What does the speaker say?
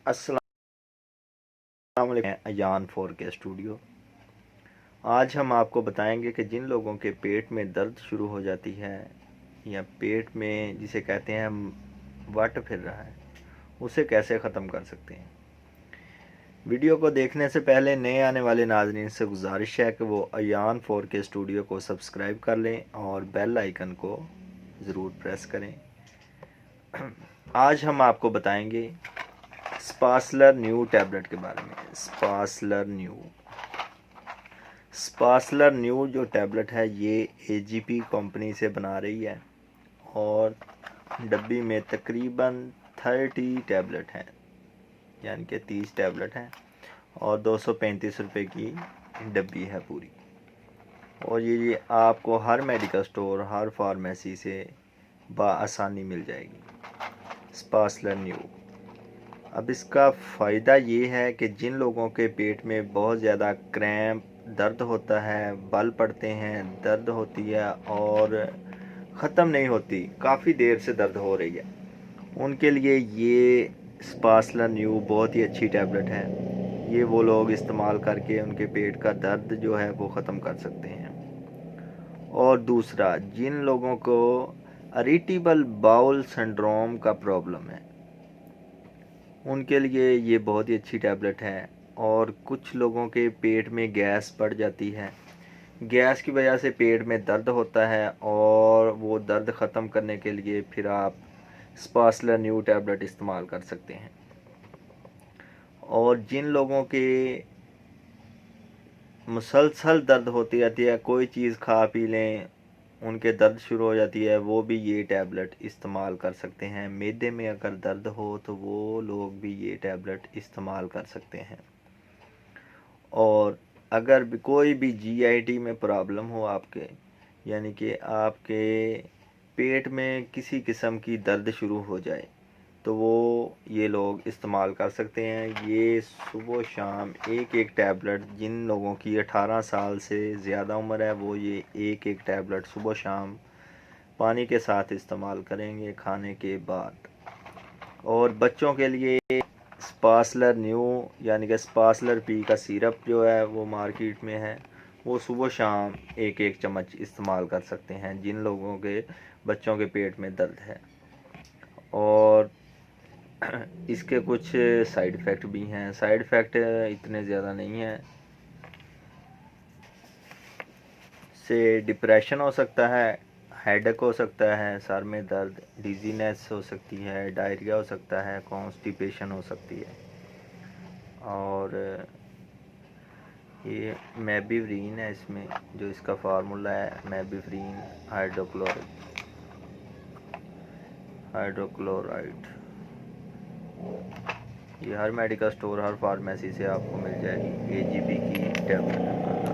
अस्सलाम वालेकुम। Ayan 4K studio. आज हम आपको बताएंगे कि जिन लोगों के पेट में दर्द शुरू हो जाती है या पेट में जिसे कहते हैं वट फिर रहा है, उसे कैसे ख़त्म कर सकते हैं। वीडियो को देखने से पहले नए आने वाले नाज़रीन से गुजारिश है कि वो अयान 4K स्टूडियो को सब्सक्राइब कर लें और बेल आइकन को ज़रूर प्रेस करें। आज हम आपको बताएंगे स्पासलर न्यू टैबलेट के बारे में। स्पासलर न्यू जो टैबलेट है ये एजीपी कंपनी से बना रही है और डब्बी में तकरीबन 30 टैबलेट हैं, यानी कि 30 टैबलेट हैं और 235 रुपये की डब्बी है पूरी। और ये आपको हर मेडिकल स्टोर, हर फार्मेसी से बआसानी मिल जाएगी स्पासलर न्यू। अब इसका फ़ायदा ये है कि जिन लोगों के पेट में बहुत ज़्यादा क्रैम्प, दर्द होता है, बल पड़ते हैं, दर्द होती है और ख़त्म नहीं होती, काफ़ी देर से दर्द हो रही है, उनके लिए ये स्पासलर न्यू बहुत ही अच्छी टैबलेट है। ये वो लोग इस्तेमाल करके उनके पेट का दर्द जो है वो ख़त्म कर सकते हैं। और दूसरा, जिन लोगों को इरिटेबल बाउल सिंड्रोम का प्रॉब्लम है, उनके लिए ये बहुत ही अच्छी टैबलेट है। और कुछ लोगों के पेट में गैस बढ़ जाती है, गैस की वजह से पेट में दर्द होता है और वो दर्द ख़त्म करने के लिए फिर आप स्पासलर न्यू टैबलेट इस्तेमाल कर सकते हैं। और जिन लोगों के मुसलसल दर्द होती रहती है, कोई चीज़ खा पी लें उनके दर्द शुरू हो जाती है, वो भी ये टैबलेट इस्तेमाल कर सकते हैं। मैदे में अगर दर्द हो तो वो लोग भी ये टैबलेट इस्तेमाल कर सकते हैं। और अगर भी कोई भी जीआईटी में प्रॉब्लम हो आपके, यानी कि आपके पेट में किसी किस्म की दर्द शुरू हो जाए, तो वो ये लोग इस्तेमाल कर सकते हैं। ये सुबह शाम एक एक टैबलेट, जिन लोगों की 18 साल से ज़्यादा उम्र है वो ये एक एक टैबलेट सुबह शाम पानी के साथ इस्तेमाल करेंगे खाने के बाद। और बच्चों के लिए स्पासलर न्यू यानी कि स्पासलर पी का सिरप जो है वो मार्केट में है, वो सुबह शाम एक एक चम्मच इस्तेमाल कर सकते हैं जिन लोगों के बच्चों के पेट में दर्द है। और इसके कुछ साइड इफ़ेक्ट भी हैं, साइड इफ़ेक्ट इतने ज़्यादा नहीं हैं। से डिप्रेशन हो सकता है, हेडेक हो सकता है, सर में दर्द, डिजीनेस हो सकती है, डायरिया हो सकता है, कॉन्स्टिपेशन हो सकती है। और ये मेबिवरीन है, इसमें जो इसका फार्मूला है मेबिवरीन हाइड्रोक्लोराइड। ये हर मेडिकल स्टोर, हर फार्मेसी से आपको मिल जाएगी एजीपी की टैबलेट।